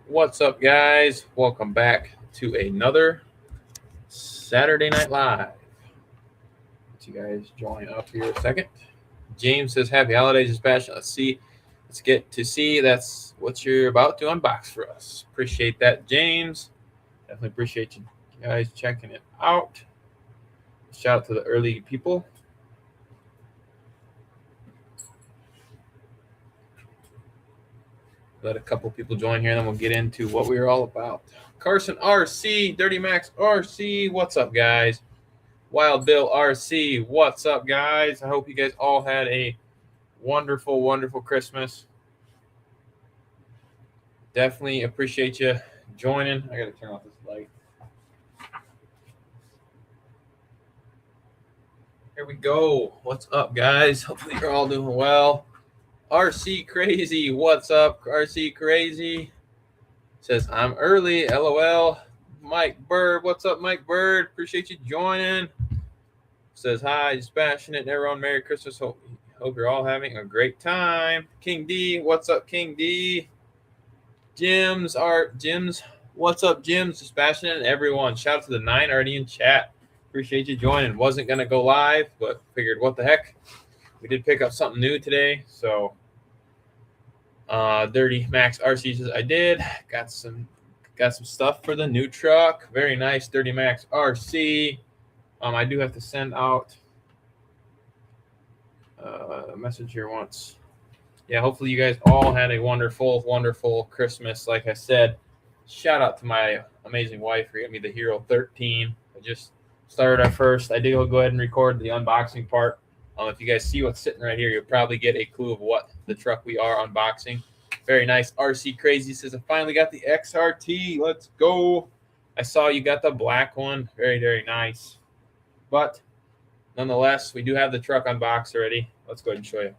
What's up, guys? Welcome back to another Saturday Night Live. Let you guys join up here a second. James says, "Happy holidays, Sebastian." Let's get to see that's what you're about to unbox for us. Appreciate that, James. Definitely appreciate you guys checking it out. Shout out to the early people. Let a couple people join here, and then we'll get into what we're all about. Carson RC, Dirty Max RC, what's up, guys? Wild Bill RC, what's up, guys? I hope you guys all had a wonderful, wonderful Christmas. Definitely appreciate you joining. I gotta turn off this light. Here we go. What's up, guys? Hopefully you're all doing well. RC Crazy, what's up? RC Crazy says, "I'm early, LOL." Mike Bird, what's up, Mike Bird? Appreciate you joining. Says, "Hi, just passionate and everyone. Merry Christmas. Hope you're all having a great time." King D, what's up, King D? Jims, what's up, Jims? Just passionate and everyone. Shout out to the 9 already in chat. Appreciate you joining. Wasn't gonna go live, but figured what the heck. We did pick up something new today, so Dirty Max RC says, "I did. Got some stuff for the new truck. Very nice, Dirty Max RC. I do have to send out a message here once. Yeah, hopefully you guys all had a wonderful, wonderful Christmas. Like I said, shout out to my amazing wife for getting me the Hero 13. I just started our first. I did go ahead and record the unboxing part. If you guys see what's sitting right here, you'll probably get a clue of what the truck we are unboxing. Very nice. RC Crazy says, "I finally got the XRT. Let's go." I saw you got the black one. Very, very nice. But nonetheless, we do have the truck unboxed already. Let's go ahead and show you.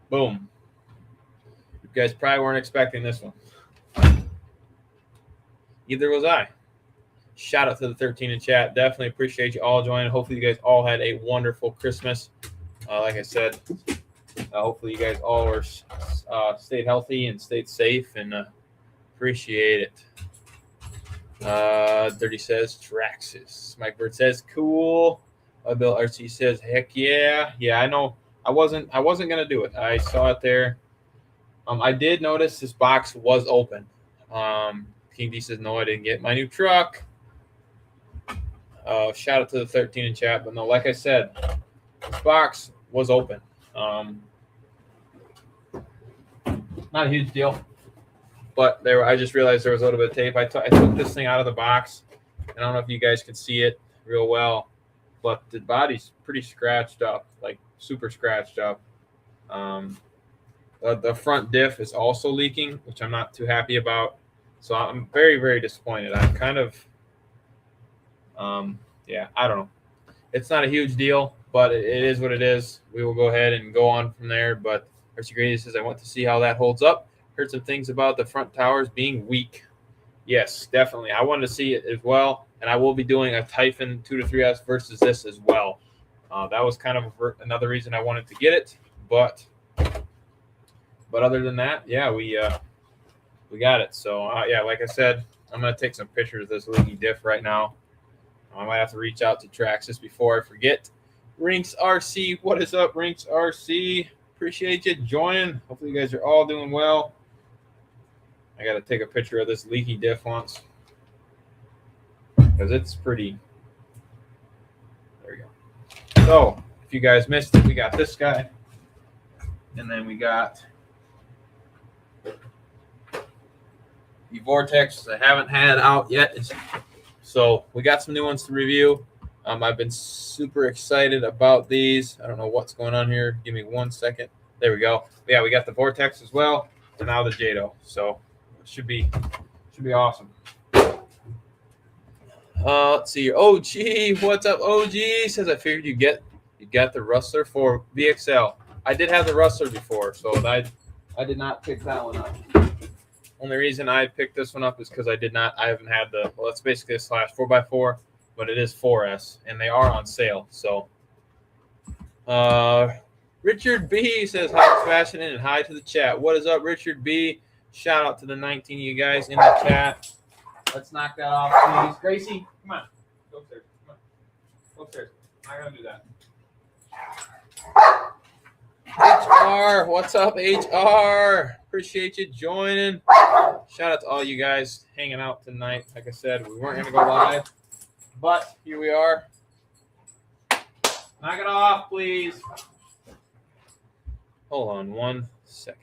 Boom. You guys probably weren't expecting this one. Either was I. Shout out to the 13 in chat. Definitely appreciate you all joining. Hopefully you guys all had a wonderful Christmas. Like I said, hopefully you guys all were stayed healthy and stayed safe, and appreciate it. Dirty says Traxxas. Mike Bird says cool. Bill RC says heck yeah. Yeah, I know. I wasn't gonna do it. I saw it there. I did notice this box was open. King D says no, I didn't get my new truck. Shout out to the 13 in chat, but no, like I said, this box was open. Not a huge deal, but I just realized there was a little bit of tape. I took this thing out of the box. I don't know if you guys can see it real well, but the body's pretty scratched up, like super scratched up. The front diff is also leaking, which I'm not too happy about. So I'm very, very disappointed. I'm kind of, I don't know. It's not a huge deal, but it is what it is. We will go ahead and go on from there. But RC Grady says, "I want to see how that holds up. Heard some things about the front towers being weak." Yes, definitely. I wanted to see it as well. And I will be doing a Typhon 2 to 3S versus this as well. That was kind of another reason I wanted to get it. But other than that, yeah, we got it. So, like I said, I'm going to take some pictures of this leaky diff right now. I might have to reach out to Traxxas before I forget. Rinks RC, what is up, Rinks RC? Appreciate you joining. Hopefully you guys are all doing well. I got to take a picture of this leaky diff once, because it's pretty. There we go. So, if you guys missed it, we got this guy. And then we got the Vortex I haven't had out yet. So we got some new ones to review. I've been super excited about these. I don't know what's going on here. Give me 1 second. There we go. Yeah, we got the Vortex as well, and now the Jado. So it should be awesome. Let's see here. OG, what's up? OG says, "I figured you got the Rustler for VXL." I did have the Rustler before, so I did not pick that one up. Only reason I picked this one up is because I haven't had it's basically a slash 4x4, but it is 4S, and they are on sale. So Richard B says hi to Sebastian and hi to the chat. What is up, Richard B? Shout out to the 19 of you guys in the chat. Let's knock that off, please. Gracie, come on. Go upstairs. Come on. Go upstairs. I'm not going to do that. HR, what's up, HR? Appreciate you joining. Shout out to all you guys hanging out tonight. Like I said, we weren't going to go live, but here we are. Knock it off, please. Hold on 1 second.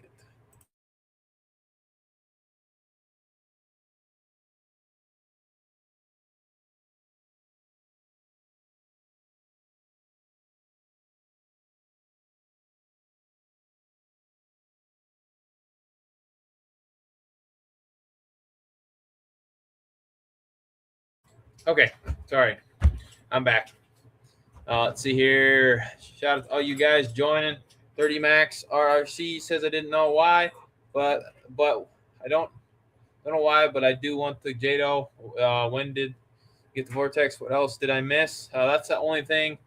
Okay, sorry. I'm back. Let's see here. Shout out to all you guys joining. 30 Max RRC says I didn't know why, but I don't know why, but I do want the Jado. When did get the Vortex? What else did I miss? That's the only thing.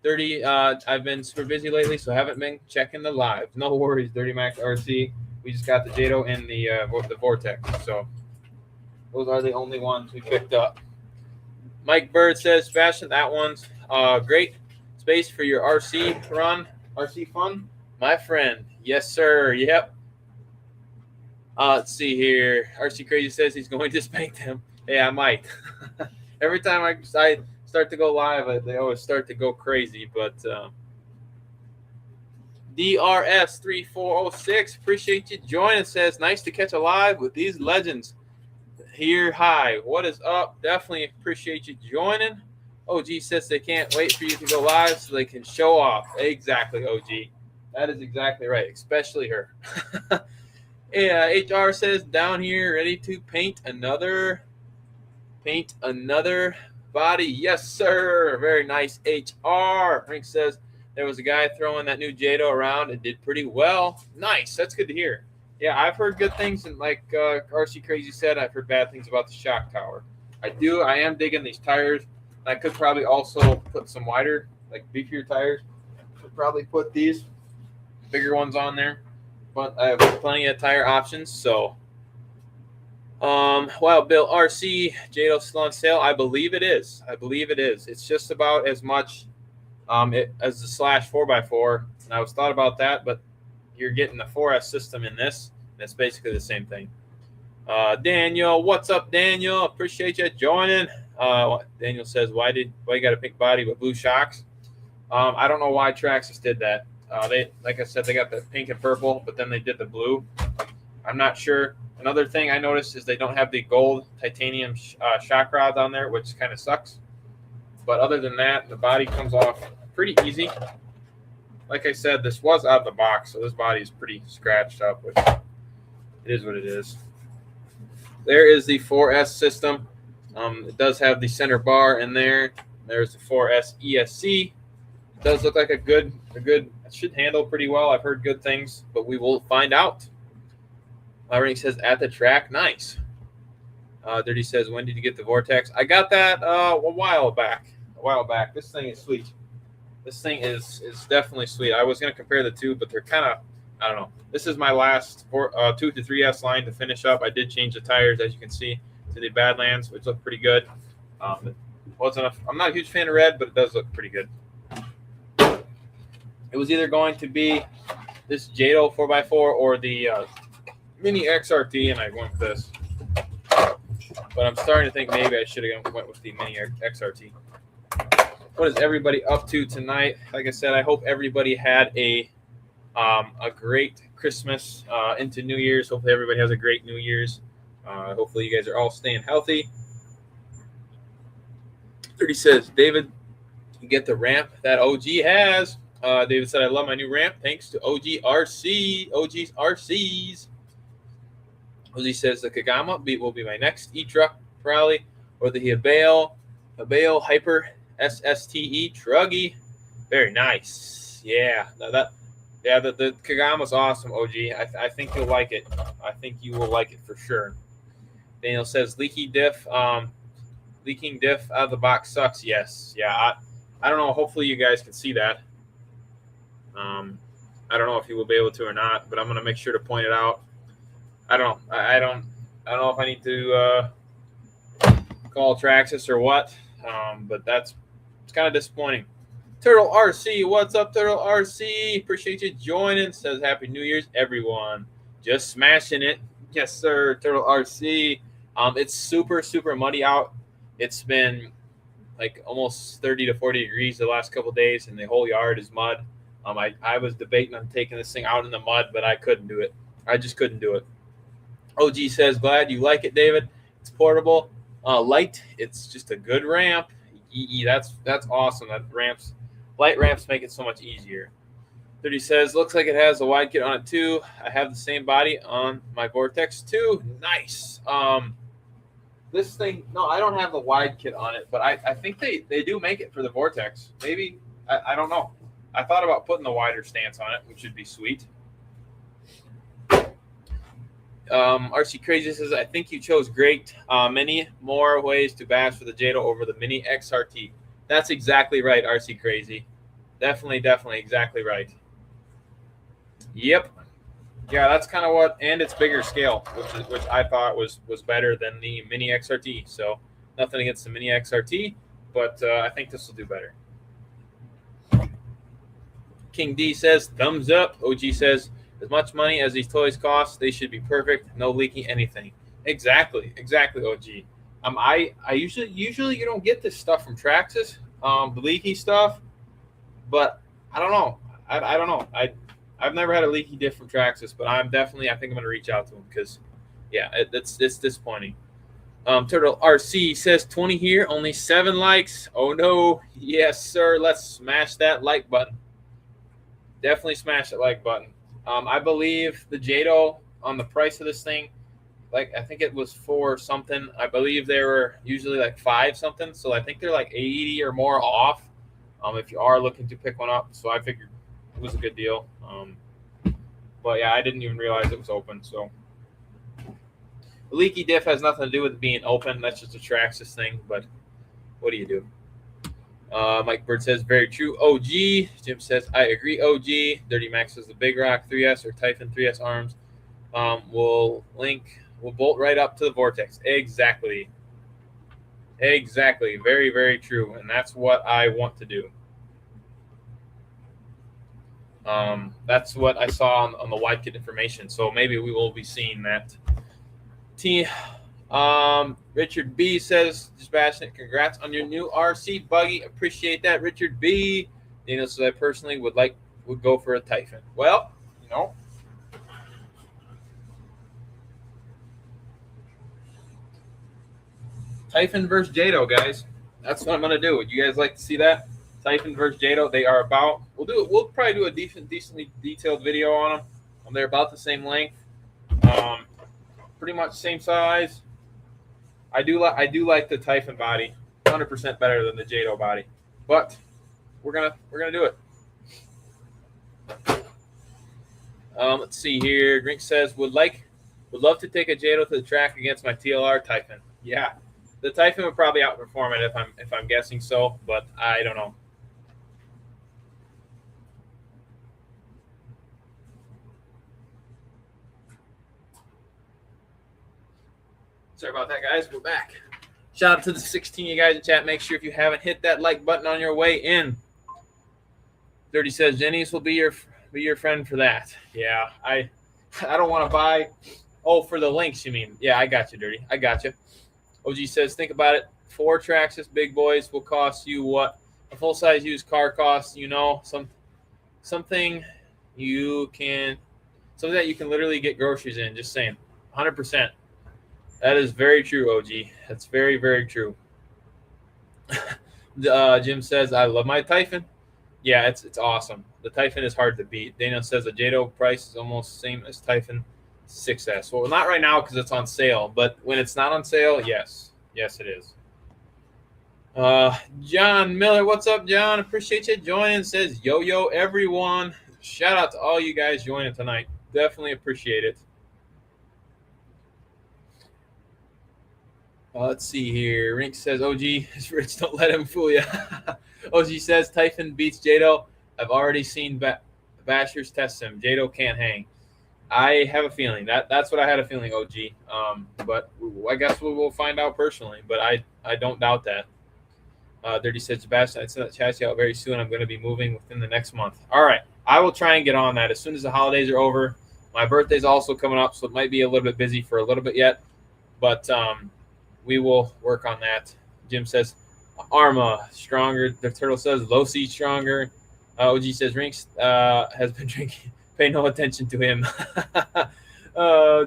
30. I've been super busy lately, so I haven't been checking the live. No worries, 30 Max RC. We just got the Jado and the Vortex, so those are the only ones we picked up. Mike Bird says, Sebastian, that one's great space for your RC run, RC fun, my friend. Yes, sir. Yep. Let's see here. RC Crazy says he's going to spank them. Yeah, I might. Every time I start to go live, they always start to go crazy. But DRS3406, appreciate you joining. Says, nice to catch a live with these legends. Here, hi. What is up? Definitely appreciate you joining. OG says they can't wait for you to go live so they can show off. Exactly, OG. That is exactly right, especially her. Yeah, HR says down here, ready to paint another body. Yes, sir. Very nice, HR. Frank says there was a guy throwing that new Jado around and did pretty well. Nice. That's good to hear. Yeah, I've heard good things, and like RC Crazy said, I've heard bad things about the shock tower. I am digging these tires. I could probably also put some wider, like beefier tires. Could probably put these bigger ones on there, but I have plenty of tire options. So, Wild Bill RC Jado still on sale. I believe it is. It's just about as much as the Slash 4x4, and I was thought about that, but you're getting the 4S system in this. That's basically the same thing. Daniel, what's up, Daniel? Appreciate you joining. Daniel says, why you got a pink body with blue shocks? I don't know why Traxxas did that. They, like I said, they got the pink and purple, but then they did the blue. I'm not sure. Another thing I noticed is they don't have the gold titanium shock rods on there, which kind of sucks. But other than that, the body comes off pretty easy. Like I said, this was out of the box, so this body is pretty scratched up, which it is what it is. There is the 4S system. It does have the center bar in there. There's the 4S ESC. It does look like a good. It should handle pretty well. I've heard good things, but we will find out. Irene says at the track, nice. Dirty says, when did you get the Vortex? I got that a while back. This thing is sweet. This thing is definitely sweet. I was going to compare the two, but they're kind of, I don't know. This is my last 2 to 3S line to finish up. I did change the tires, as you can see, to the Badlands, which look pretty good. I'm not a huge fan of red, but it does look pretty good. It was either going to be this Jado 4x4 or the Mini XRT, and I went with this. But I'm starting to think maybe I should have went with the Mini XRT. What is everybody up to tonight? Like I said, I hope everybody had a great Christmas into New Year's. Hopefully everybody has a great New Year's. Hopefully you guys are all staying healthy. 30 says, David, you get the ramp that OG has. David said, I love my new ramp. Thanks to OG's RCs. OG says the Kagama will be my next e-truck probably, or the Hebeo Hyper SSTE Truggy. Very nice. Yeah. The Kagama's awesome, OG. I think you'll like it. I think you will like it for sure. Daniel says leaking diff out of the box sucks. Yes. Yeah. I don't know. Hopefully you guys can see that. I don't know if he will be able to or not, but I'm gonna make sure to point it out. I don't know. I don't know if I need to call Traxxas or what. But it's kind of disappointing. Turtle RC, what's up, Turtle RC? Appreciate you joining. Says Happy New Year's, everyone. Just smashing it. Yes, sir, Turtle RC. It's super, super muddy out. It's been like almost 30 to 40 degrees the last couple of days, and the whole yard is mud. I was debating on taking this thing out in the mud, but I couldn't do it. I just couldn't do it. OG says, glad you like it, David. It's portable, light. It's just a good ramp. That's awesome. Light ramps make it so much easier. 30 says, looks like it has a wide kit on it too. I have the same body on my Vortex too. Nice. This thing, no, I don't have the wide kit on it, but I think they do make it for the Vortex. Maybe, I don't know. I thought about putting the wider stance on it, which would be sweet. RC Crazy says, I think you chose great. Many more ways to bash for the Jado over the Mini XRT. That's exactly right, RC Crazy. Definitely exactly right. Yep. Yeah, that's kind of what, and it's bigger scale, which I thought was better than the Mini XRT. So nothing against the Mini XRT, but I think this will do better. King D says, thumbs up. OG says, as much money as these toys cost, they should be perfect. No leaking anything. Exactly, OG. I usually you don't get this stuff from Traxxas, the leaky stuff, but I don't know. I don't know. I've never had a leaky diff from Traxxas, but I think I'm gonna reach out to them because, yeah, it's disappointing. Turtle RC says 20 here, only 7 likes. Oh no, yes sir. Let's smash that like button. Definitely smash that like button. I believe the Jado on the price of this thing, like I think it was 4 something. I believe they were usually like 5 something. So I think they're like 80 or more off. If you are looking to pick one up, so I figured it was a good deal. But yeah, I didn't even realize it was open. So the leaky diff has nothing to do with it being open. That's just a Traxxas thing. But what do you do? Mike Bird says, very true, OG. Jim says, I agree, OG. Dirty Max says the Big Rock 3S or Typhon 3S arms will bolt right up to the Vortex. Exactly. Very, very true. And that's what I want to do. That's what I saw on the wide kit information. So maybe we will be seeing that. Richard B says, dispassionate, congrats on your new RC buggy. Appreciate that, Richard B. Daniel says, I personally would go for a Typhon. Well, Typhon versus Jado, guys. That's what I'm gonna do. Would you guys like to see that? Typhon versus Jado. They are about. We'll probably do a decently detailed video on them. They're about the same length. Pretty much same size. I do like the Typhon body, 100% better than the Jado body, but we're gonna do it. Let's see here. Drink says would love to take a Jado to the track against my TLR Typhon. Yeah, the Typhon would probably outperform it if I'm guessing so, but I don't know. Sorry about that, guys. We're back. Shout out to the 16 of you guys in chat. Make sure if you haven't hit that like button on your way in. Dirty says Jenny's will be your friend for that. Yeah, I don't want to buy. Oh, for the links, you mean? Yeah, I got you, Dirty. I got you. OG says, think about it. 4 Traxxas big boys will cost you what a full size used car costs. Something that you can literally get groceries in. Just saying, 100%. That is very true, OG. That's very, very true. Jim says, I love my Typhon. Yeah, it's awesome. The Typhon is hard to beat. Daniel says the Jado price is almost the same as Typhon 6S. Well, not right now because it's on sale, but when it's not on sale, yes. Yes, it is. John Miller, what's up, John? Appreciate you joining. Says, yo, everyone. Shout out to all you guys joining tonight. Definitely appreciate it. Let's see here. Rink says, OG is rich. Don't let him fool you. OG says, Typhon beats Jado. I've already seen Bashers test him. Jado can't hang. I have a feeling that's what I had a feeling, OG. But I guess we will find out personally. But I don't doubt that. Dirty said, Sebastian, I'd send that chassis out very soon. I'm going to be moving within the next month. All right. I will try and get on that as soon as the holidays are over. My birthday's also coming up, so it might be a little bit busy for a little bit yet. But we will work on that. Jim says, Arma, stronger. The Turtle says, Losi, stronger. OG says, Rinks has been drinking. Pay no attention to him.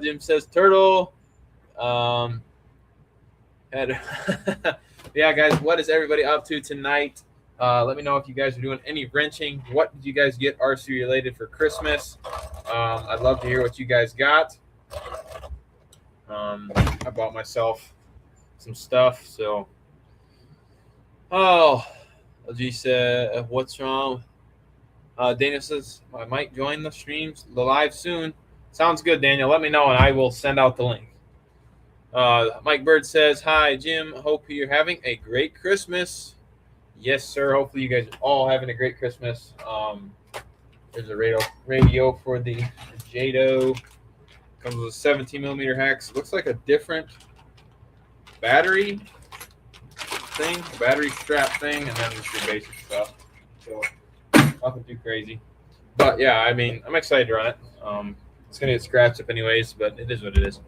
Jim says, Turtle. Yeah, guys, what is everybody up to tonight? Let me know if you guys are doing any wrenching. What did you guys get RC related for Christmas? I'd love to hear what you guys got. I bought myself some stuff. So, LG said, what's wrong? Daniel says, I might join the live soon. Sounds good, Daniel. Let me know, and I will send out the link. Mike Bird says, hi, Jim. Hope you're having a great Christmas. Yes, sir. Hopefully you guys are all having a great Christmas. There's a radio for the Jado. Comes with a 17-millimeter hex. Looks like a different battery thing, battery strap thing, and then just your basic stuff. So nothing too crazy. But, yeah, I mean, I'm excited to run it. It's going to get scratched up anyways, but it is what it is.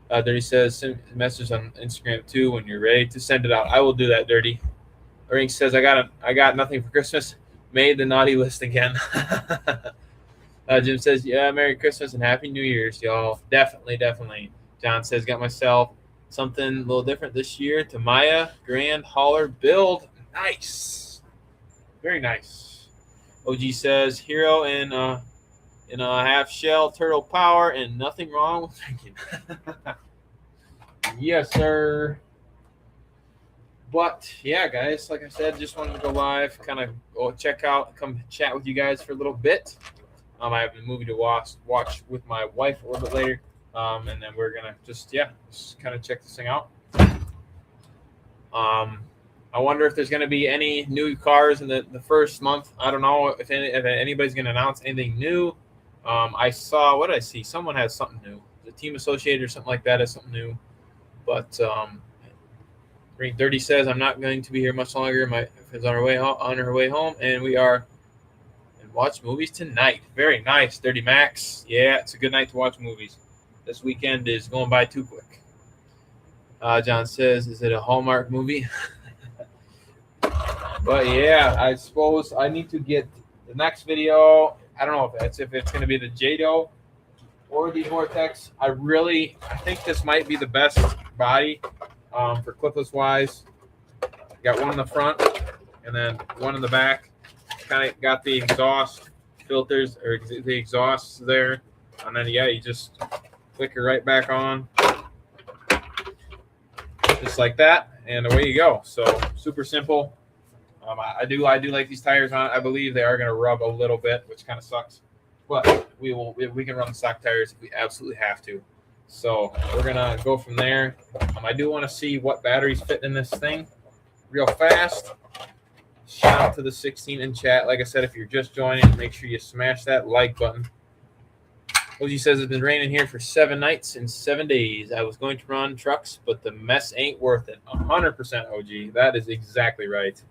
Dirty says, send a message on Instagram too when you're ready to send it out. I will do that, Dirty. Ring says, I got nothing for Christmas. Made the naughty list again. Jim says, yeah, Merry Christmas and Happy New Year's, y'all. Definitely. John says, got myself something a little different this year. Tamiya Grand Hauler build. Nice. Very nice. OG says, Hero in a half shell, turtle power, and nothing wrong with drinking. Yes, sir. But yeah, guys, like I said, just wanted to go live, kind of go come chat with you guys for a little bit. I have a movie to watch with my wife a little bit later, and then we're gonna just kind of check this thing out. I wonder if there's going to be any new cars in the first month. I don't know if anybody's going to announce anything new. I saw, what did I see? Someone has something new. The Team Associated or something like that has something new. But Ring 30 says, I'm not going to be here much longer. My friend's on her way home, and we are and watch movies tonight. Very nice, 30 Max. Yeah, it's a good night to watch movies. This weekend is going by too quick. John says, is it a Hallmark movie? But yeah, I suppose I need to get the next video. I don't know if it's going to be the Jado or the Vortex. I think this might be the best body for clipless wise. Got one in the front and then one in the back. Kind of got the exhaust filters or the exhausts there, and then you just click it right back on, just like that, and away you go. So super simple. I do like these tires on it. I believe they are going to rub a little bit, which kind of sucks, but we can run the stock tires if we absolutely have to. So we're going to go from there. I do want to see what batteries fit in this thing real fast. Shout out to the 16 in chat. Like I said, if you're just joining, make sure you smash that like button. OG says it's been raining here for 7 nights and 7 days. I was going to run trucks, but the mess ain't worth it. 100% OG. That is exactly right.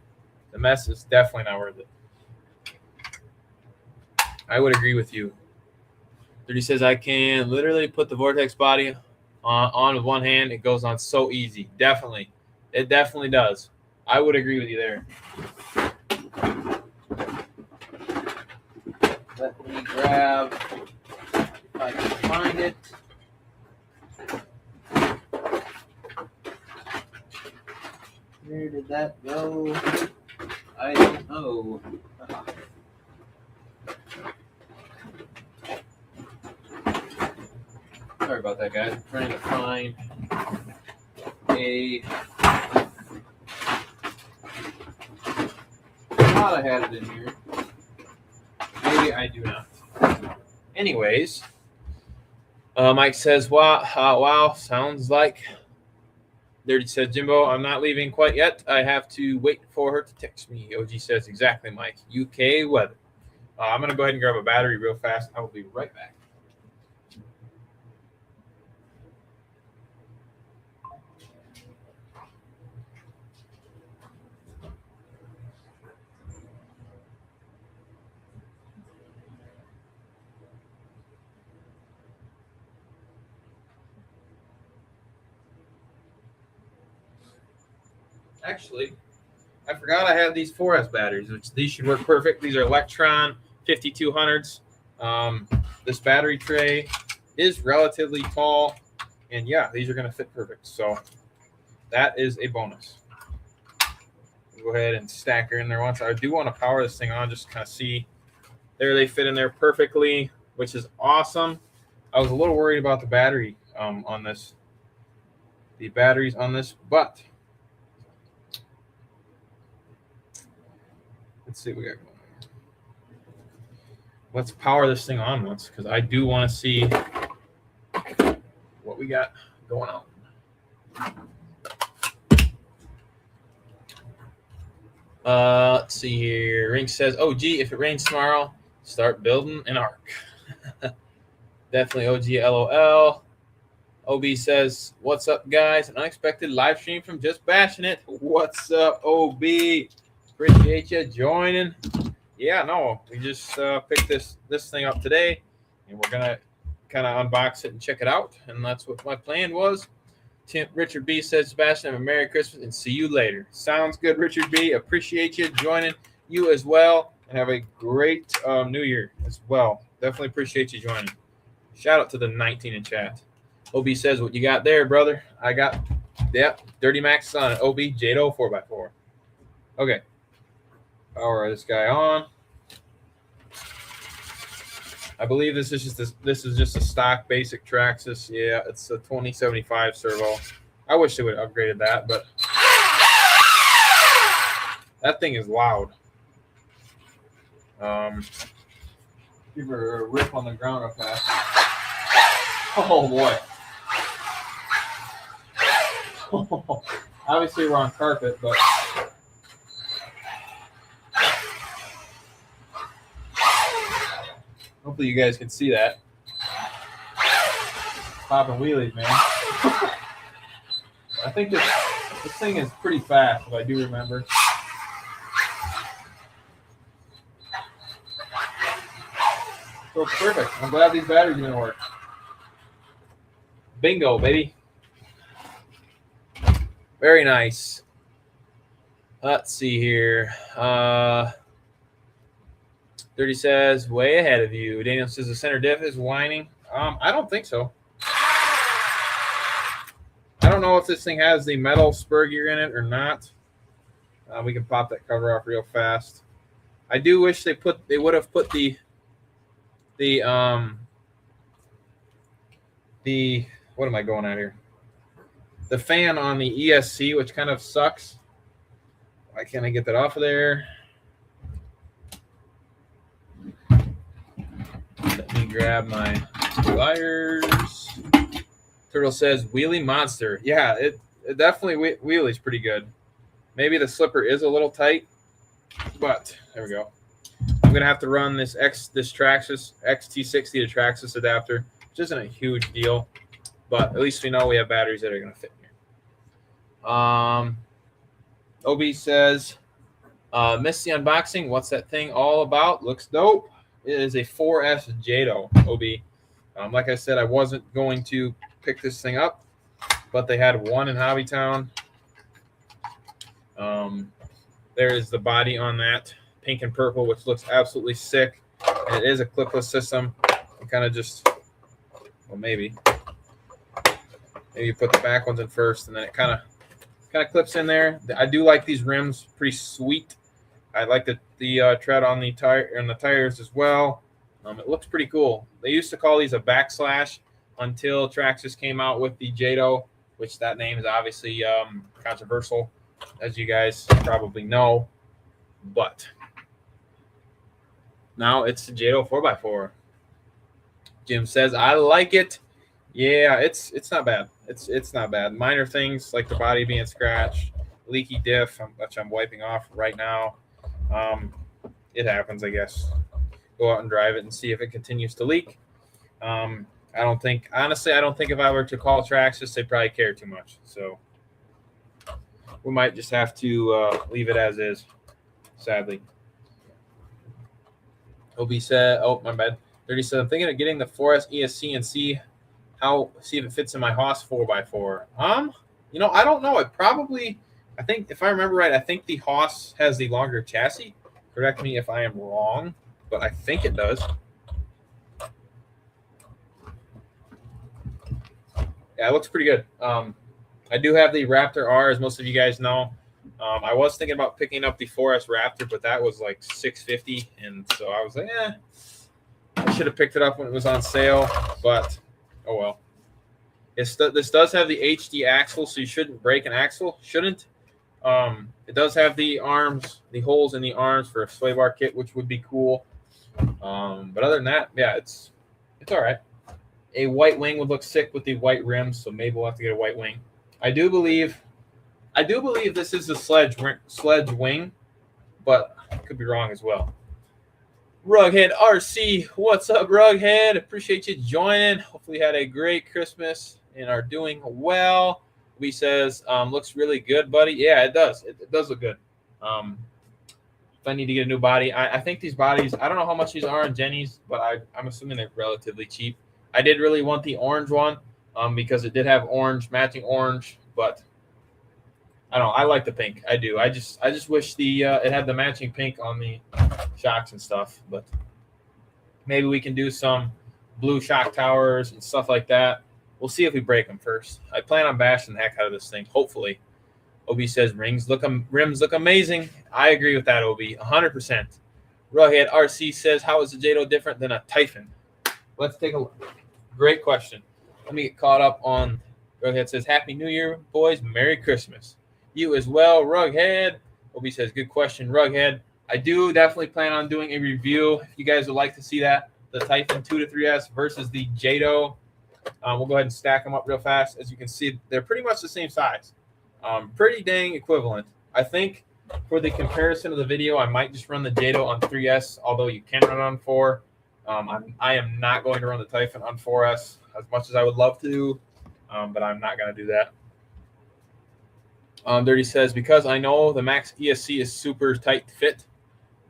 The mess is definitely not worth it. I would agree with you. 30 says, I can literally put the Vortex body on with one hand. It goes on so easy. Definitely. It definitely does. I would agree with you there. Let me grab, if I can find it. Where did that go? I don't know. Sorry about that, guys. I'm trying to find I thought I had it in here. Maybe I do not. Anyways, Mike says, wow, sounds like. Dirty says, Jimbo, I'm not leaving quite yet. I have to wait for her to text me. OG says, exactly, Mike. UK weather. I'm going to go ahead and grab a battery real fast. I will be right back. Actually, I forgot I had these 4S batteries, which these should work perfect. These are Electron 5200s. This battery tray is relatively tall, and yeah, these are going to fit perfect. So that is a bonus. Go ahead and stack her in there once. I do want to power this thing on, just kind of see. There they fit in there perfectly, which is awesome. I was a little worried about the battery on this, the batteries on this, but let's see what we got going on. Let's power this thing on once, because I do want to see what we got going on. Let's see here. Rink says, "Oh, gee, if it rains tomorrow, start building an ark." Definitely OG LOL. OB says, "What's up, guys? An unexpected live stream from Just Bashing It." What's up, OB? Appreciate you joining. Yeah, no, we just picked this thing up today, and we're gonna kind of unbox it and check it out. And that's what my plan was. Richard B says, "Sebastian, have a Merry Christmas and see you later." Sounds good, Richard B. Appreciate you joining. You as well, and have a great New Year as well. Definitely appreciate you joining. Shout out to the 19 in chat. OB says, "What you got there, brother?" I got, Dirty Max on it. OB Jado 4x4. Okay, power this guy on. I believe this is just a stock basic Traxxas. Yeah, it's a 2075 servo. I wish they would have upgraded that, but that thing is loud. Give her a rip on the ground real fast. Oh boy. Obviously we're on carpet, but hopefully you guys can see that. Popping wheelies, man. I think this thing is pretty fast, if I do remember. So it's perfect. I'm glad these batteries are going to work. Bingo, baby. Very nice. Let's see here. 30 says, way ahead of you. Daniel says the center diff is whining. I don't think so. I don't know if this thing has the metal spur gear in it or not. We can pop that cover off real fast. I do wish they would have put the what am I going at here? The fan on the ESC, which kind of sucks. Why can't I get that off of there? Let me grab my pliers. Turtle says wheelie monster. Yeah, it definitely wheelie's pretty good. Maybe the slipper is a little tight, but there we go. I'm gonna have to run this Traxxas XT60 to Traxxas adapter, which isn't a huge deal, but at least we know we have batteries that are gonna fit here. OB says, "Missed the unboxing. What's that thing all about? Looks dope." It is a 4S Jado, OB. Like I said, I wasn't going to pick this thing up, but they had one in Hobbytown. There is the body on that, pink and purple, which looks absolutely sick. And it is a clipless system. You kind of just, well, maybe you put the back ones in first, and then it kind of clips in there. I do like these rims, pretty sweet. I like the tread on the tires as well. It looks pretty cool. They used to call these a backslash until Traxxas came out with the Jado, which that name is obviously controversial, as you guys probably know. But now it's the Jado 4x4. Jim says, "I like it." Yeah, it's not bad. It's not bad. Minor things like the body being scratched, leaky diff, which I'm wiping off right now. It happens, I guess. Go go out and drive it and see if it continues to leak. Honestly, I don't think if I were to call Traxxas, they probably care too much. So we might just have to leave it as is, sadly. OB said, oh, my bad. 30 said, I'm thinking of getting the 4S ESC and see if it fits in my Haas 4x4. I don't know. I think if I remember right, I think the Haas has the longer chassis. Correct me if I am wrong, but I think it does. Yeah, it looks pretty good. I do have the Raptor R, as most of you guys know. I was thinking about picking up the 4S Raptor, but that was like $650, and so I was like, I should have picked it up when it was on sale, but oh well. This does have the HD axle, so you shouldn't break an axle. Shouldn't. It does have the holes in the arms for a sway bar kit, which would be cool. But other than that, yeah, it's all right. A white wing would look sick with the white rims, so maybe we'll have to get a white wing. I do believe this is the sledge wing, but I could be wrong as well. Rughead RC, what's up, Rughead? Appreciate you joining. Hopefully you had a great Christmas and are doing well. He says, looks really good, buddy. Yeah, it does. It does look good. If I need to get a new body, I think these bodies, I don't know how much these are on Jenny's, but I'm assuming they're relatively cheap. I did really want the orange one because it did have matching orange, but I don't know. I like the pink. I do. I just wish it had the matching pink on the shocks and stuff, but maybe we can do some blue shock towers and stuff like that. We'll see if we break them first. I plan on bashing the heck out of this thing, hopefully. Obi says rims look amazing. I agree with that, Obi, 100%. Rughead RC says, how is the Jado different than a Typhon? Let's take a look. Great question. Let me get caught up on. Rughead says, Happy New Year, boys. Merry Christmas. You as well, Rughead. Obi says, good question, Rughead. I do definitely plan on doing a review. If you guys would like to see that, the Typhon 2 to 3S versus the Jado. We'll go ahead and stack them up real fast. As you can see, they're pretty much the same size. Pretty dang equivalent. I think for the comparison of the video, I might just run the Jado on 3S, although you can run it on 4. I am not going to run the Typhon on 4S as much as I would love to, but I'm not going to do that. Dirty says, because I know the Max ESC is super tight fit.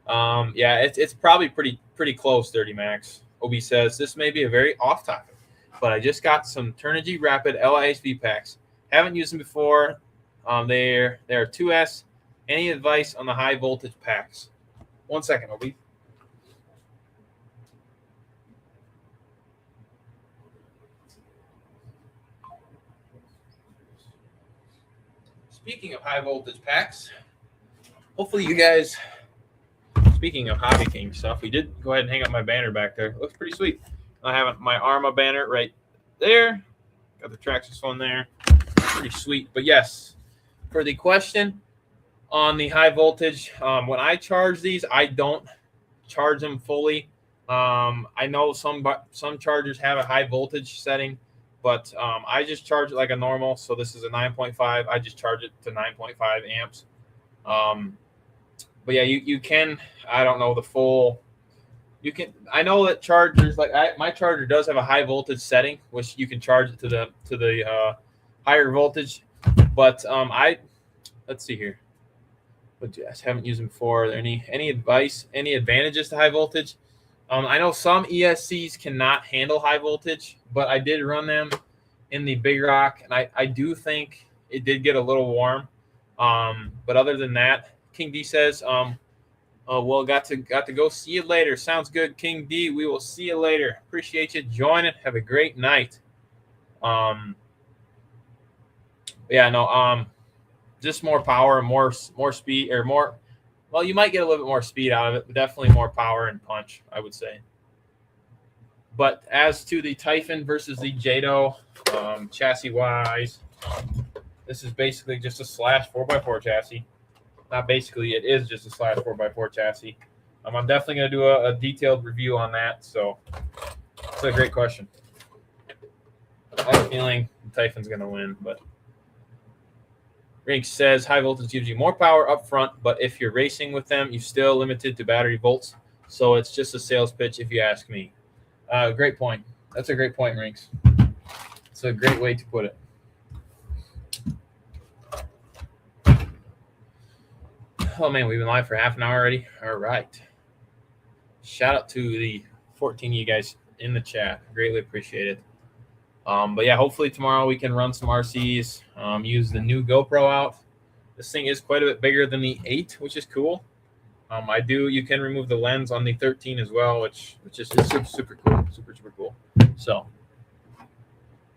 Yeah, it's probably pretty close, Dirty Max. Obi says, this may be a very off topic, but I just got some Turnigy Rapid LISV packs. Haven't used them before. They're 2S. Any advice on the high voltage packs? 1 second, Obi. Speaking of high voltage packs, hopefully you guys, speaking of Hobby King stuff, we did go ahead and hang up my banner back there. It looks pretty sweet. I have my Arma banner right there. Got the Traxxas one there. Pretty sweet. But yes, for the question on the high voltage, when I charge these, I don't charge them fully. I know some chargers have a high voltage setting, but I just charge it like a normal. So this is a 9.5. I just charge it to 9.5 amps. But yeah, you can. I don't know the full. You can. I know that chargers my charger does have a high voltage setting, which you can charge it to the higher voltage. But let's see here. But yes, haven't used them before. Are there any advice? Any advantages to high voltage? I know some ESCs cannot handle high voltage, but I did run them in the Big Rock, and I do think it did get a little warm. But other than that, King D says, well, got to go. See you later. Sounds good, King D. We will see you later. Appreciate you joining. Have a great night. Yeah, no, just more power, more speed, or more. Well, you might get a little bit more speed out of it, but definitely more power and punch, I would say. But as to the Typhon versus the Jado, chassis-wise, this is basically just a slash 4x4 chassis. Not basically, it is just a slash 4x4 chassis. I'm definitely going to do a detailed review on that, so it's a great question. I have a feeling the Typhon's going to win, but Rink says high voltage gives you more power up front, but if you're racing with them, you're still limited to battery volts. So it's just a sales pitch, if you ask me. Great point. That's a great point, Rinks. It's a great way to put it. Oh, man, we've been live for half an hour already. All right. Shout out to the 14 of you guys in the chat. Greatly appreciate it. But yeah, hopefully tomorrow we can run some RCs, use the new GoPro out. This thing is quite a bit bigger than the 8, which is cool. You can remove the lens on the 13 as well, which is super, super cool. Super, super cool. So,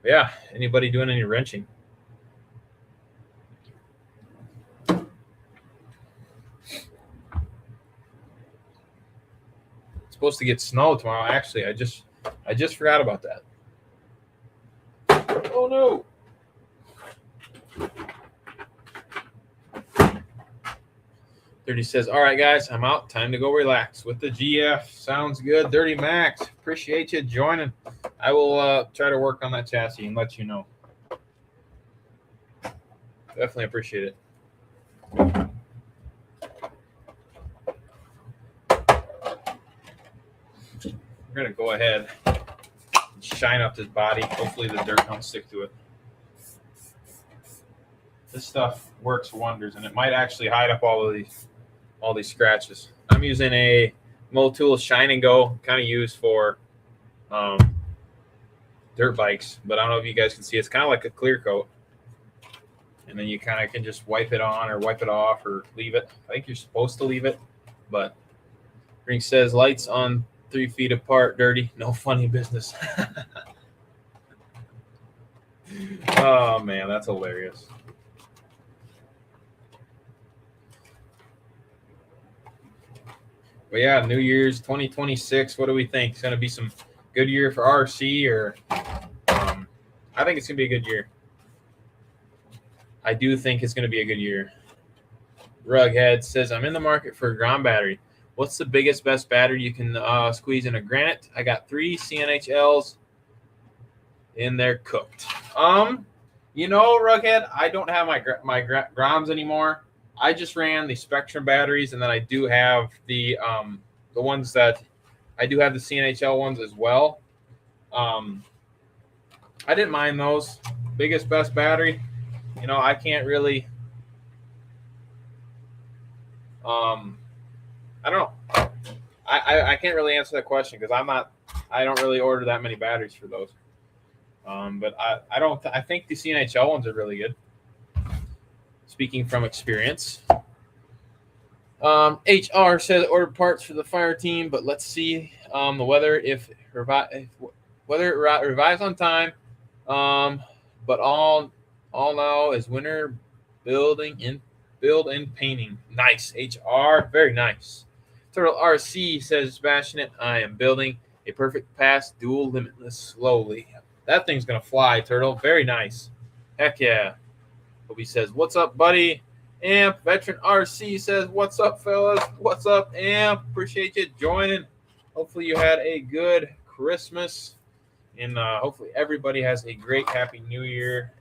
yeah, anybody doing any wrenching? It's supposed to get snow tomorrow. Actually, I just forgot about that. Oh no. Dirty says, all right, guys, I'm out. Time to go relax with the GF. Sounds good. Dirty Max, appreciate you joining. I will try to work on that chassis and let you know. Definitely appreciate it. We're going to go ahead and shine up this body. Hopefully the dirt don't stick to it. This stuff works wonders, and it might actually hide up all these scratches. I'm using a Motul Shine and Go, kind of used for dirt bikes, but I don't know if you guys can see. It's kind of like a clear coat, and then you kind of can just wipe it on or wipe it off or leave it. I think you're supposed to leave it, but Ring says lights on 3 feet apart, dirty, no funny business. Oh man, that's hilarious. But yeah, New Year's 2026. What do we think? It's going to be some good year for RC, or I think it's going to be a good year. I do think it's going to be a good year. Rughead says, I'm in the market for a ground battery. What's the biggest, best battery you can squeeze in a Granite? I got 3 CNHLs in there cooked. Rughead, I don't have my Groms anymore. I just ran the Spectrum batteries, and then I do have the ones that I do have the CNHL ones as well. I didn't mind those. Biggest, best battery. I can't really. I don't know. I can't really answer that question because I don't really order that many batteries for those. But I think the CNHL ones are really good. Speaking from experience. HR says order parts for the fire team, but let's see the weather whether it revives on time. But all now is winter build and painting. Nice, HR, very nice. Turtle RC says, smashing it. I am building a perfect pass dual limitless slowly. That thing's gonna fly, Turtle. Very nice. Heck yeah. Kobe says, what's up, buddy? Amp. Veteran RC says, what's up, fellas? What's up, Amp? Appreciate you joining. Hopefully you had a good Christmas. And hopefully everybody has a great, happy New Year.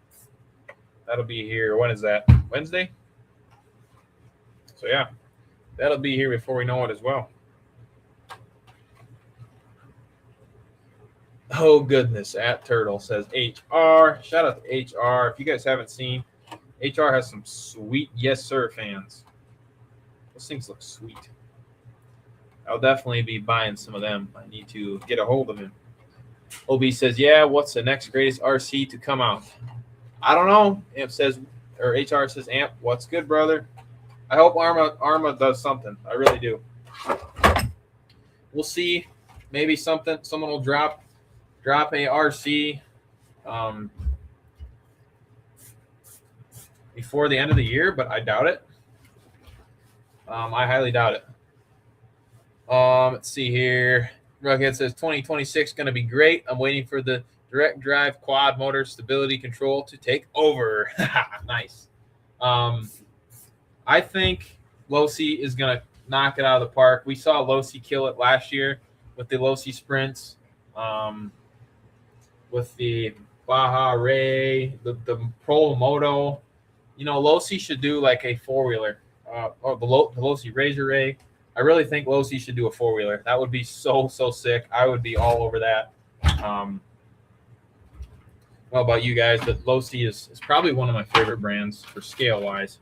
That'll be here. When is that? Wednesday? So, yeah. That'll be here before we know it as well. Oh, goodness. At Turtle says HR. Shout out to HR. If you guys haven't seen, HR has some sweet Yes Sir fans. Those things look sweet. I'll definitely be buying some of them. I need to get a hold of him. OB says, yeah, what's the next greatest RC to come out? I don't know. Amp says, or HR says, Amp, what's good, brother? I hope Arma does something. I really do. We'll see. Maybe someone will drop a RC before the end of the year, but I doubt it. I highly doubt it. Let's see here. Rughead says 2026 going to be great. I'm waiting for the direct drive quad motor stability control to take over. Nice. I think Losi is going to knock it out of the park. We saw Losi kill it last year with the Losi sprints, with the Baja Ray, the Pro Moto. Losi should do like a 4-wheeler, or the Losi Razor Ray. I really think Losi should do a 4-wheeler. That would be so sick. I would be all over that. Well, about you guys, but Losi is probably one of my favorite brands for scale wise.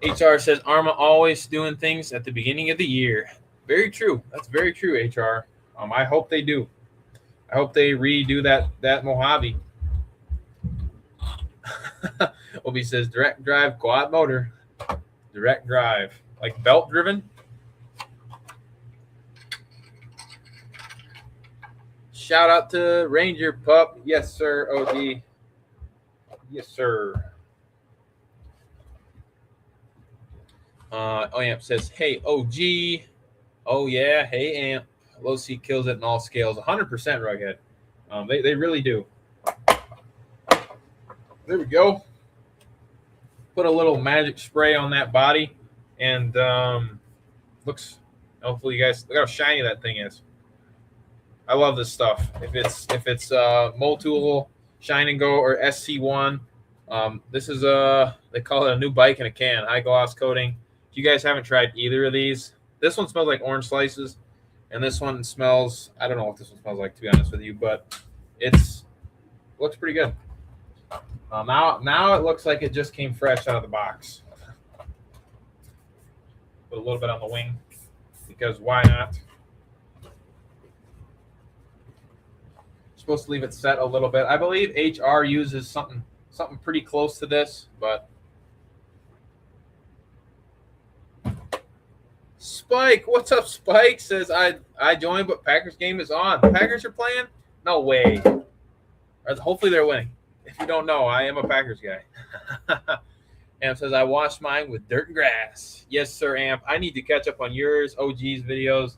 HR says Arma always doing things at the beginning of the year. Very true. That's very true, HR. I hope they do. I hope they redo that Mojave. Obi says direct drive quad motor. Direct drive. Like belt driven. Shout out to Ranger Pup. Yes, sir, OG. Yes, sir. Amp says, hey, OG. Oh, yeah. Hey, Amp. Low C kills it in all scales. 100% Rughead. They really do. There we go. Put a little magic spray on that body. And looks, hopefully you guys, look how shiny that thing is. I love this stuff. If it's Motul, Shine and Go, or SC1, this is they call it a new bike in a can. High gloss coating. If you guys haven't tried either of these, this one smells like orange slices, and this one smells, I don't know what this one smells like, to be honest with you, but looks pretty good. Now it looks like it just came fresh out of the box. Put a little bit on the wing, because why not? Supposed to leave it set a little bit. I believe HR uses something pretty close to this, but Spike, what's up? Spike says I joined, but Packers game is on. The Packers are playing? No way. Or hopefully they're winning. If you don't know, I am a Packers guy. Amp says I washed mine with dirt and grass. Yes, sir, Amp. I need to catch up on yours, OG's videos.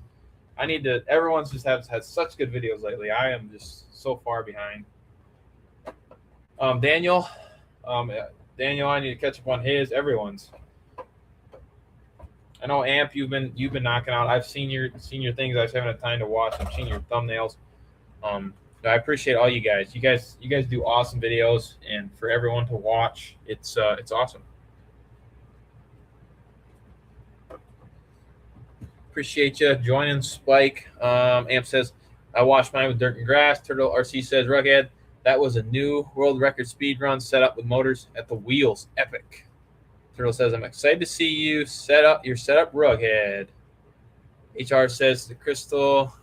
I need to. Everyone's just had such good videos lately. I am just so far behind. Daniel, I need to catch up on everyone's. I know Amp, you've been knocking out. I've seen your things. I just haven't had time to watch. I've seen your thumbnails. I appreciate all you guys. You guys do awesome videos, and for everyone to watch, it's awesome. Appreciate you joining, Spike. Amp says, I washed mine with dirt and grass. Turtle RC says, Rughead, that was a new world record speed run set up with motors at the wheels. Epic. Turtle says, I'm excited to see you set up Rughead. HR says the Crystal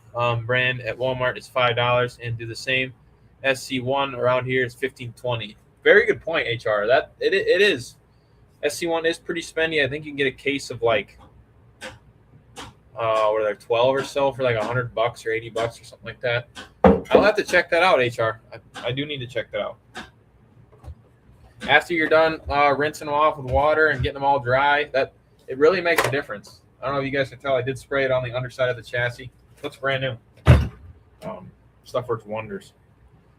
brand at Walmart is $5 and do the same. SC1 around here is $15.20. Very good point, HR. That it is. SC1 is pretty spendy. I think you can get a case of like what are there, 12 or so for like $100 or $80 or something like that. I'll have to check that out, HR. I do need to check that out. After you're done rinsing them off with water and getting them all dry, that it really makes a difference. I don't know if you guys can tell. I did spray it on the underside of the chassis. Looks brand new. Stuff works wonders.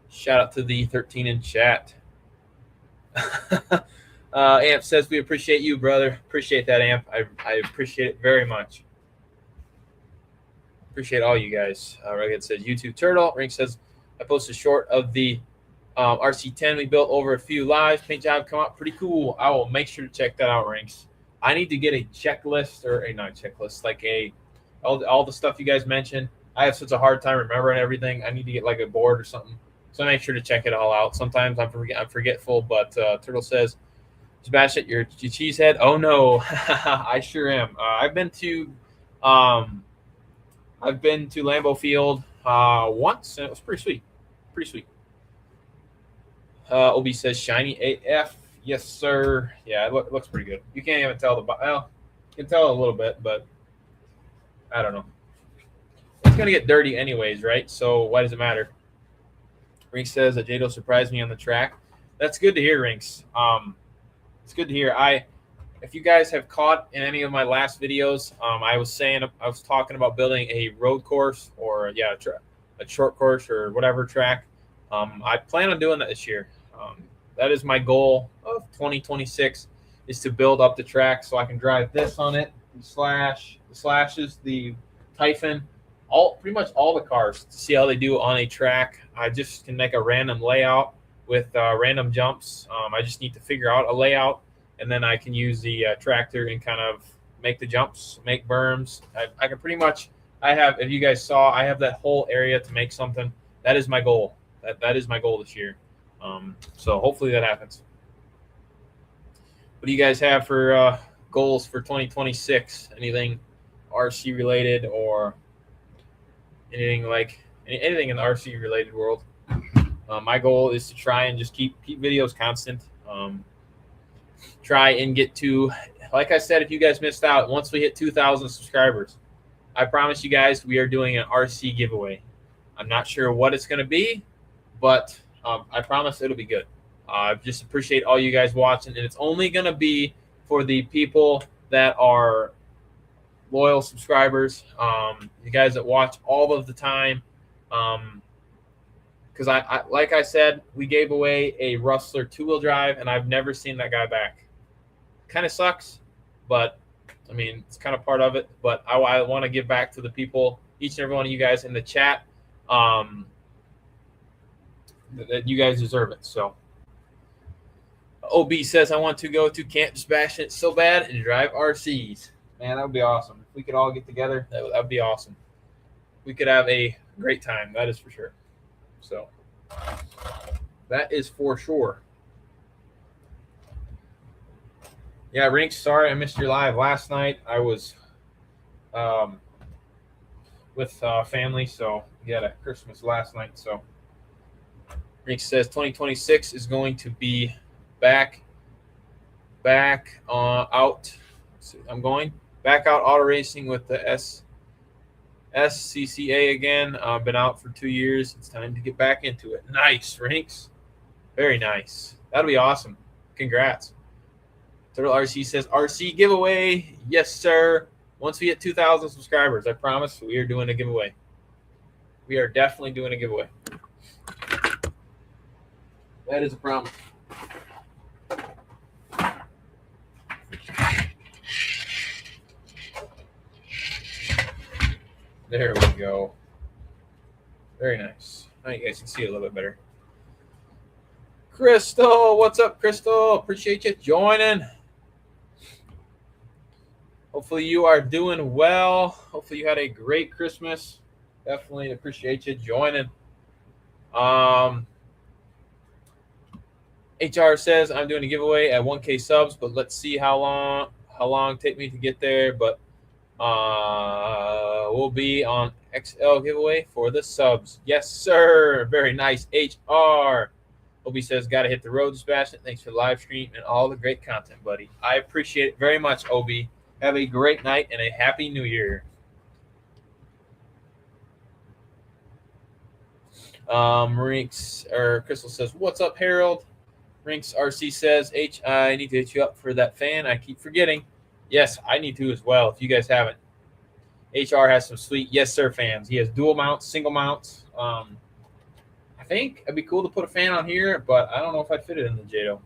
Shout out to the 13 in chat. Amp says we appreciate you, brother. Appreciate that, Amp. I appreciate it very much. Appreciate all you guys. Rugged says YouTube Turtle. Rink says I posted short of the RC10 we built over a few lives. Paint job come out pretty cool. I will make sure to check that out, Rinks. I need to get a checklist or not a checklist, like all the stuff you guys mentioned. I have such a hard time remembering everything. I need to get like a board or something. So I make sure to check it all out. Sometimes I'm forgetful, but Turtle says, smash it, your cheese head. Oh no, I sure am. I've been to Lambeau Field once, and it was pretty sweet. Pretty sweet. Obi says shiny AF. Yes, sir. Yeah, it looks pretty good. You can't even tell you can tell a little bit, but I don't know. It's gonna get dirty anyways, right? So why does it matter? Rinks says that Jado surprised me on the track. That's good to hear, Rinks. It's good to hear. If you guys have caught in any of my last videos, I was talking about building a road course or a short course or whatever track. I plan on doing that this year. That is my goal of 2026 is to build up the track so I can drive this on it, the Slashes, the Typhon, pretty much all the cars to see how they do on a track. I just can make a random layout with random jumps. I just need to figure out a layout, and then I can use the tractor and kind of make the jumps, make berms. I can pretty much. I have, if you guys saw, I have that whole area to make something. That is my goal. That is my goal this year. So hopefully that happens. What do you guys have for goals for 2026? Anything RC related or anything anything in the RC related world? My goal is to try and just keep videos constant. Try and get to, like I said, if you guys missed out, once we hit 2,000 subscribers, I promise you guys we are doing an RC giveaway. I'm not sure what it's going to be, but I promise it'll be good. I just appreciate all you guys watching, and it's only going to be for the people that are loyal subscribers, you guys that watch all of the time. Because I like I said, we gave away a Rustler 2-wheel drive, and I've never seen that guy back. Kind of sucks, but I mean, it's kind of part of it. But I want to give back to the people, each and every one of you guys in the chat, that you guys deserve it. So OB says, I want to go to Camp Sebastian so bad and drive RCs. Man, that would be awesome. If we could all get together, that would be awesome. We could have a great time. That is for sure. So that is for sure. Yeah, Rinks, sorry I missed your live last night. I was with family, so we had a Christmas last night. So Rinks says 2026 is going to be back out. I'm going back out auto racing with the SCCA again. I've been out for 2 years. It's time to get back into it. Nice, Rinks. Very nice. That'll be awesome. Congrats. Turtle RC says, RC giveaway. Yes, sir. Once we hit 2,000 subscribers, I promise we are doing a giveaway. We are definitely doing a giveaway. That is a promise. There we go. Very nice. Now you guys can see it a little bit better. Crystal, what's up, Crystal? Appreciate you joining. Hopefully you are doing well. Hopefully you had a great Christmas. Definitely appreciate you joining. HR says I'm doing a giveaway at 1K subs, but let's see how long take me to get there. But we'll be on XL giveaway for the subs. Yes, sir. Very nice. HR. Obi says, got to hit the road, Sebastian. Thanks for the live stream and all the great content, buddy. I appreciate it very much, Obi. Have a great night and a happy new year. Crystal says, what's up, Harold? Rinks RC says, I need to hit you up for that fan. I keep forgetting. Yes, I need to as well, if you guys haven't. HR has some sweet yes, sir fans. He has dual mounts, single mounts. I think it'd be cool to put a fan on here, but I don't know if I'd fit it in the Jado.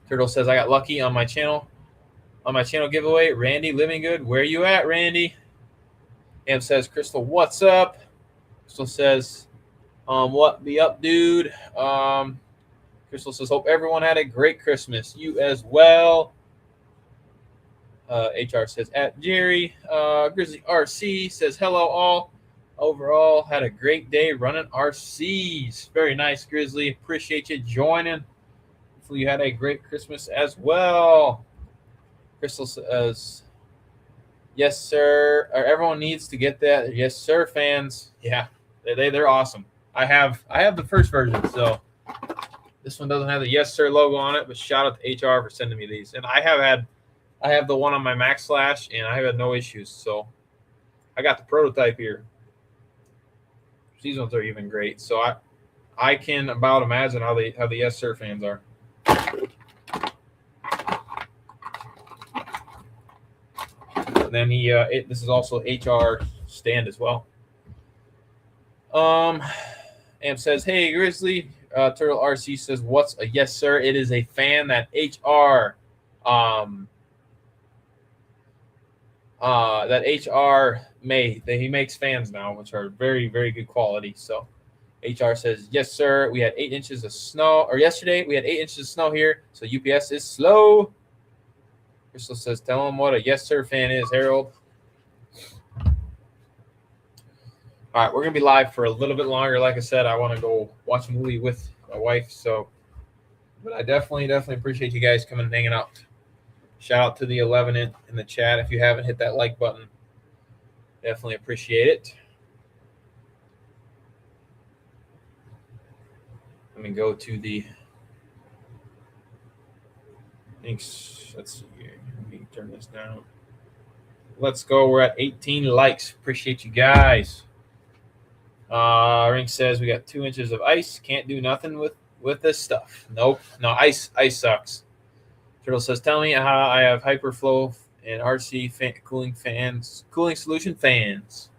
Turtle says, I got lucky on my channel. On my channel giveaway, Randy Living Good. Where you at, Randy? Am says, Crystal, what's up? Crystal says, what be up, dude? Crystal says, hope everyone had a great Christmas. You as well. HR says, at Jerry. Grizzly RC says, hello all. Overall, had a great day running RCs. Very nice, Grizzly. Appreciate you joining. Hopefully you had a great Christmas as well. Crystal says, yes, sir. Or everyone needs to get that. Yes, sir, fans. Yeah, they're awesome. I have the first version, so this one doesn't have the yes, sir logo on it, but shout out to HR for sending me these. And I have the one on my Max Slash, and I have had no issues. So I got the prototype here. These ones are even great. So I can about imagine how the yes, sir fans are. And then this is also HR stand as well. Am says, hey, Grizzly. Turtle RC says, what's a yes, sir? It is a fan that HR made. He makes fans now, which are very, very good quality. So HR says, yes, sir. We had 8 inches of snow, or yesterday we had 8 inches of snow here. So UPS is slow. Crystal says, tell him what a yes sir fan is, Harold. All right, we're going to be live for a little bit longer. Like I said, I want to go watch a movie with my wife. But I definitely appreciate you guys coming and hanging out. Shout out to the 11 in the chat. If you haven't hit that like button, definitely appreciate it. Let me go to the links. Let's see here. Let me turn this down. Let's go. We're at 18 likes. Appreciate you guys. Ring says we got 2 inches of ice. Can't do nothing with this stuff. Nope. No, ice sucks. Turtle says, tell me how I have Hyperflow and RC cooling solution fans.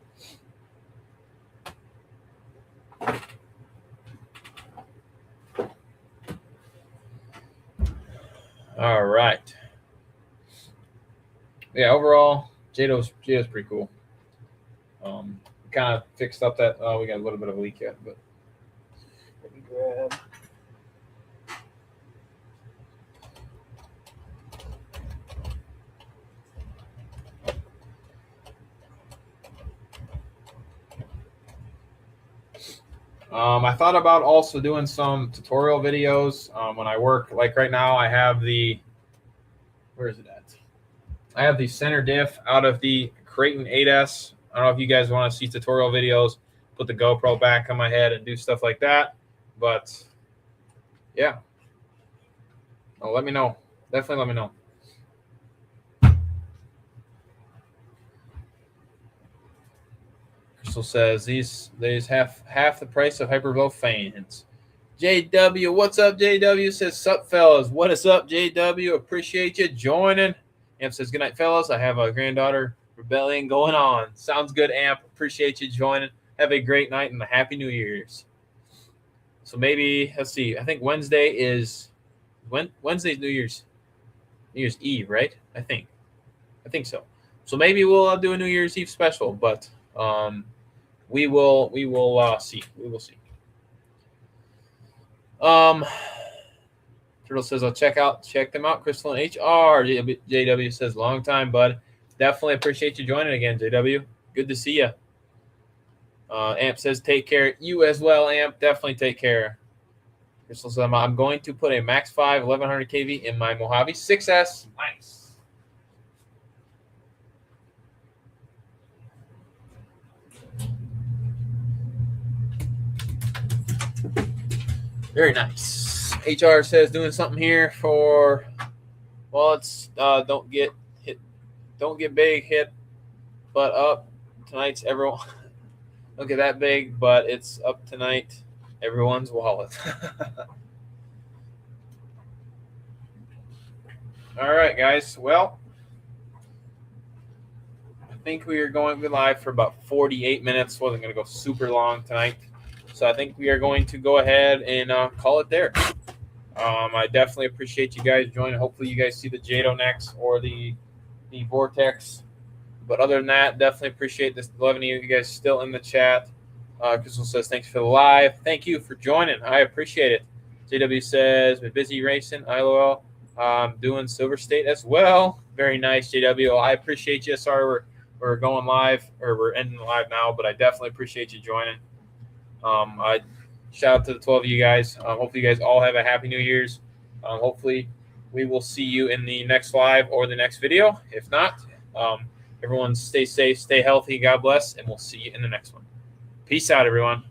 All right. Yeah, overall, Jado's pretty cool. Kind of fixed up that. Oh, we got a little bit of a leak yet, but let me grab. I thought about also doing some tutorial videos when I work. Like right now, I have where is it at? I have the center diff out of the Creighton 8S. I don't know if you guys want to see tutorial videos, put the GoPro back on my head and do stuff like that. But yeah, let me know. Definitely let me know. Crystal says these half the price of Hyperflow fans. JW, what's up, JW? Says, sup, fellas. What is up, JW? Appreciate you joining. Amp says, good night, fellas. I have a granddaughter rebellion going on. Sounds good, Amp. Appreciate you joining. Have a great night and a happy New Year's. So maybe, let's see. I think Wednesday's New Year's Eve, right? I think so. So maybe we'll do a New Year's Eve special, but we will see. We will see. Turtle says, I'll check them out. Crystal and HR. JW says, long time, bud. Definitely appreciate you joining again, JW. Good to see you. Amp says, take care. You as well, Amp. Definitely take care. Crystal says, I'm going to put a Max 5 1100 kV in my Mojave 6S. Nice. Very nice. HR says doing something here for, well, it's don't get big hit, but up tonight's everyone. Don't get that big, but it's up tonight. Everyone's wallet. All right, guys. Well, I think we are going to be live for about 48 minutes. Wasn't going to go super long tonight. So I think we are going to go ahead and call it there. I definitely appreciate you guys joining. Hopefully you guys see the Jado next or the Vortex. But other than that, definitely appreciate this 11 of you guys still in the chat. Crystal says, thanks for the live. Thank you for joining. I appreciate it. JW says, been busy racing. ILOL. Doing Silver State as well. Very nice, JW. I appreciate you. Sorry we're going live, or we're ending live now, but I definitely appreciate you joining. I shout out to the 12 of you guys. Hopefully you guys all have a happy New Year's. Hopefully we will see you in the next live or the next video. If not, everyone stay safe, stay healthy, God bless, and we'll see you in the next one. Peace out, everyone.